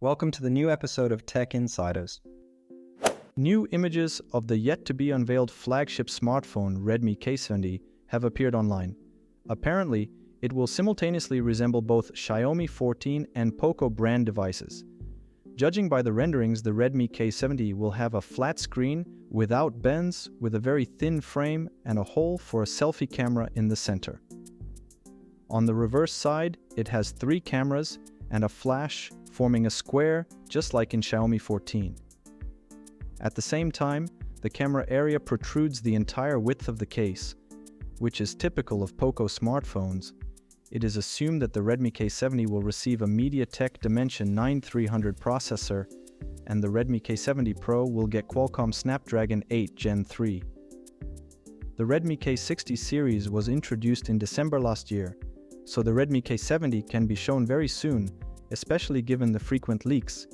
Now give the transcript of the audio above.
Welcome to the new episode of Tech Insiders. New images of the yet-to-be-unveiled flagship smartphone Redmi K70 have appeared online. Apparently, it will simultaneously resemble both Xiaomi 14 and Poco brand devices. Judging by the renderings, the Redmi K70 will have a flat screen without bends, with a very thin frame and a hole for a selfie camera in the center. On the reverse side, it has 3 cameras and a flash forming a square just like in Xiaomi 14. At the same time, the camera area protrudes the entire width of the case, which is typical of Poco smartphones. It is assumed that the Redmi K70 will receive a MediaTek Dimensity 9300 processor, and the Redmi K70 Pro will get Qualcomm Snapdragon 8 Gen 3. The Redmi K60 series was introduced in December last year, so the Redmi K70 can be shown very soon, especially given the frequent leaks